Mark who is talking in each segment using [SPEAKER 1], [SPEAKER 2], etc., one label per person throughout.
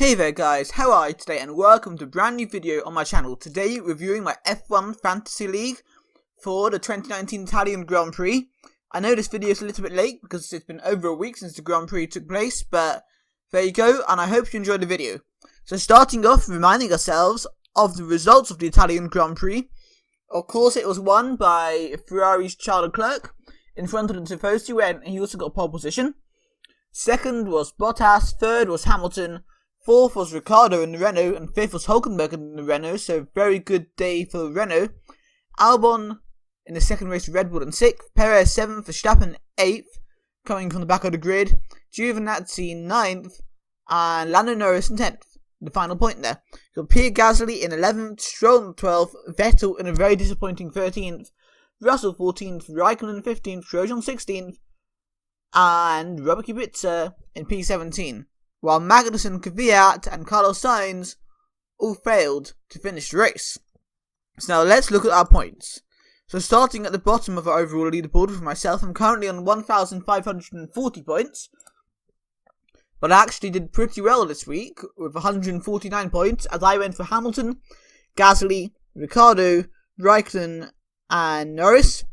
[SPEAKER 1] Hey there guys, how are you today and welcome to a brand new video on my channel. Today reviewing my F1 Fantasy League for the 2019 Italian Grand Prix. I know this video is a little bit late because it's been over a week since the Grand Prix took place, but there you go and I hope you enjoyed the video. So starting off, reminding ourselves of the results of the Italian Grand Prix. Of course it was won by Ferrari's Charles Leclerc in front of the Tifosi, and he also got pole position. Second was Bottas, third was Hamilton, fourth was Ricciardo in the Renault, and fifth was Hülkenberg in the Renault, so very good day for the Renault. Albon in the second race, Red Bull in sixth, Perez seventh, Verstappen eighth, coming from the back of the grid, Giovinazzi ninth, and Lando Norris in 10th. The final point there. So Pierre Gasly in 11th, Stroll in 12th, Vettel in a very disappointing 13th, Russell 14th, Raikkonen 15th, Grosjean 16th, and Robert Kubica in P17. While Magnussen, Kvyat, and Carlos Sainz all failed to finish the race. So now let's look at our points. So starting at the bottom of our overall leaderboard for myself, I'm currently on 1,540 points. But I actually did pretty well this week with 149 points as I went for Hamilton, Gasly, Ricciardo, Raikkonen, and Norris.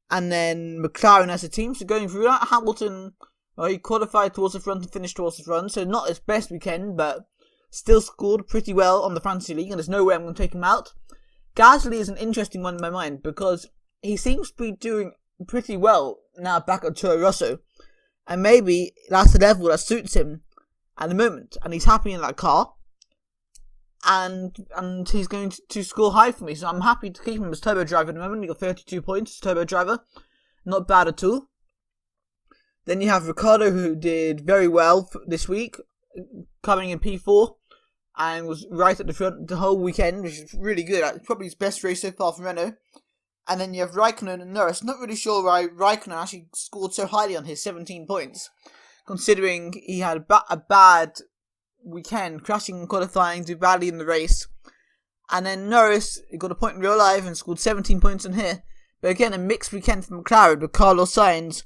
[SPEAKER 1] And then McLaren as a team. So going through that, Hamilton, well, he qualified towards the front and finished towards the front. So not as best we can, but still scored pretty well on the Fantasy League. And there's no way I'm going to take him out. Gasly is an interesting one in my mind because he seems to be doing pretty well now back at Toro Rosso. And maybe that's the level that suits him at the moment. And he's happy in that car. And he's going to score high for me. So I'm happy to keep him as turbo driver at the moment. He got 32 points as turbo driver. Not bad at all. Then you have Ricciardo, who did very well this week. Coming in P4. And was right at the front the whole weekend. Which is really good. It's probably his best race so far for Renault. And then you have Raikkonen and Norris. Not really sure why Raikkonen actually scored so highly on his 17 points. Considering he had a bad weekend, crashing in qualifying, did badly in the race. And then Norris got a point in real life and scored 17 points in here. But again, a mixed weekend for McLaren with Carlos Sainz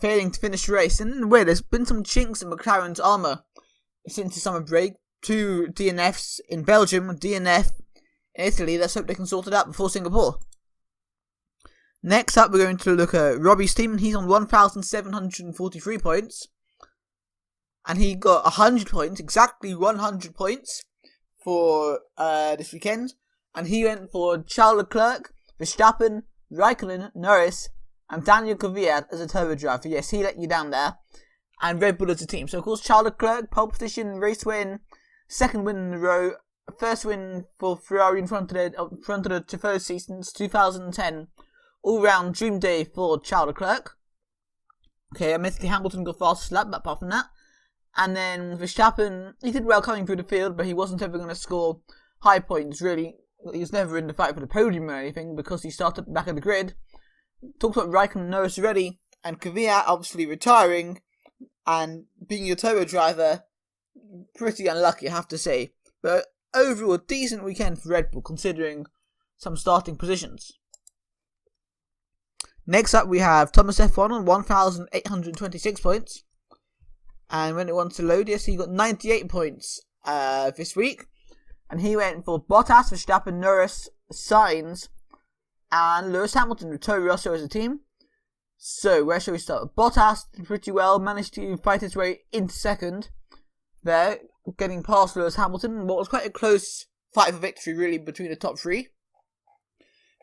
[SPEAKER 1] failing to finish the race. And in a way, there's been some chinks in McLaren's armour since the summer break. 2 DNFs in Belgium, a DNF in Italy. Let's hope they can sort it out before Singapore. Next up, we're going to look at Robbie's team, and he's on 1,743 points. And he got 100 points, exactly 100 points for this weekend. And he went for Charles Leclerc, Verstappen, Raikkonen, Norris, and Daniel Kvyat as a turbo driver. Yes, he let you down there. And Red Bull as a team. So, of course, Charles Leclerc, pole position, race win, second win in a row, first win for Ferrari in front of the Tifosi since 2010. All-round dream day for Charles Leclerc. Okay, admittedly Hamilton got fastest lap, but apart from that. And then Verstappen, he did well coming through the field, but he wasn't ever going to score high points, really. He was never in the fight for the podium or anything, because he started at the back of the grid. Talked about Raikkonen and Norris already, and Kvyat obviously retiring, and being your turbo driver, pretty unlucky, I have to say. But overall, a decent weekend for Red Bull, considering some starting positions. Next up, we have Thomas F1 on 1,826 points. And when it wants to load, yes, he got 98 points this week. And he went for Bottas, Verstappen, Norris, Sainz, and Lewis Hamilton with Toro Rosso as a team. So, where shall we start? Bottas did pretty well, managed to fight his way into second there, getting past Lewis Hamilton. What was quite a close fight for victory, really, between the top three.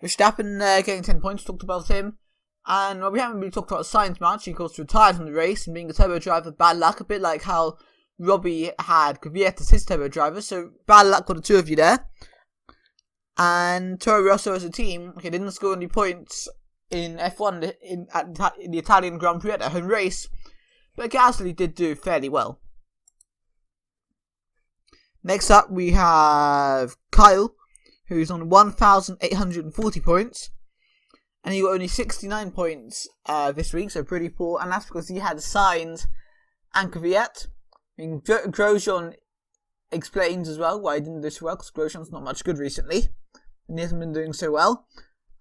[SPEAKER 1] Verstappen getting 10 points, talked about him. And well, we haven't really talked about Sainz much. He, of course, retired from the race and being a turbo driver, bad luck, a bit like how Robbie had Kvyat as his turbo driver. So, bad luck for the two of you there. And Toro Rosso as a team, okay, didn't score any points in F1 in the Italian Grand Prix at their home race. But Gasly did do fairly well. Next up, we have Kyle, who's on 1,840 points. And he got only 69 points this week, so pretty poor. And that's because he had Sainz and Kvyat. I mean, Grosjean explains as well why he didn't do so well, because Grosjean's not much good recently. And he hasn't been doing so well.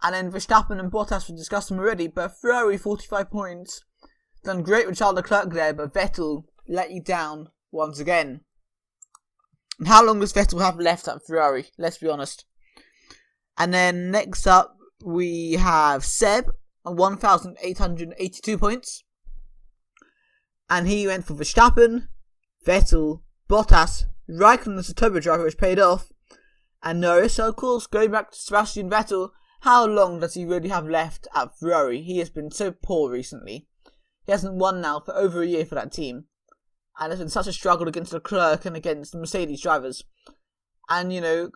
[SPEAKER 1] And then Verstappen and Bottas, we discussed them already. But Ferrari, 45 points. Done great with Charles Leclerc there, but Vettel let you down once again. And how long does Vettel have left at Ferrari? Let's be honest. And then next up, we have Seb on 1,882 points. And he went for Verstappen, Vettel, Bottas, Raikkonen as a turbo driver, which paid off, and Norris. So of course, going back to Sebastian Vettel, how long does he really have left at Ferrari? He has been so poor recently. He hasn't won now for over a year for that team. And it's been such a struggle against Leclerc and against the Mercedes drivers. And, you know,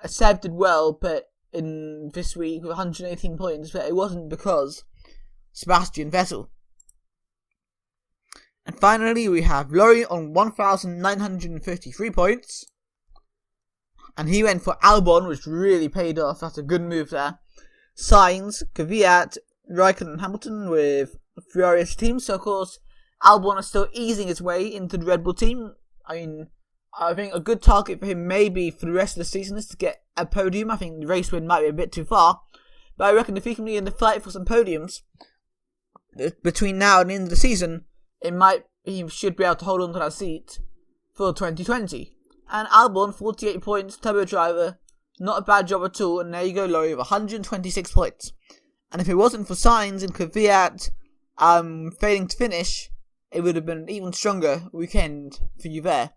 [SPEAKER 1] Seb did well, but in this week with 118 points, but it wasn't because Sebastian Vettel. And finally, we have Laurie on 1,953 points. And he went for Albon, which really paid off. That's a good move there. Sainz, Kvyat, Raikkonen and Hamilton with Ferrari's team. So, of course, Albon is still easing his way into the Red Bull team. I mean, I think a good target for him maybe for the rest of the season is to get a podium. I think the race win might be a bit too far. But I reckon if he can be in the fight for some podiums between now and the end of the season, he should be able to hold on to that seat for 2020. And Albon, 48 points, turbo driver, not a bad job at all. And there you go, Laurie, with 126 points. And if it wasn't for Sainz and Kvyat failing to finish, it would have been an even stronger weekend for you there.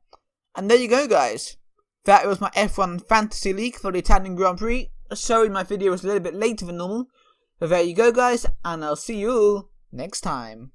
[SPEAKER 1] And there you go, guys. That was my F1 Fantasy League for the Italian Grand Prix. Sorry my video was a little bit later than normal. But there you go, guys, and I'll see you all next time.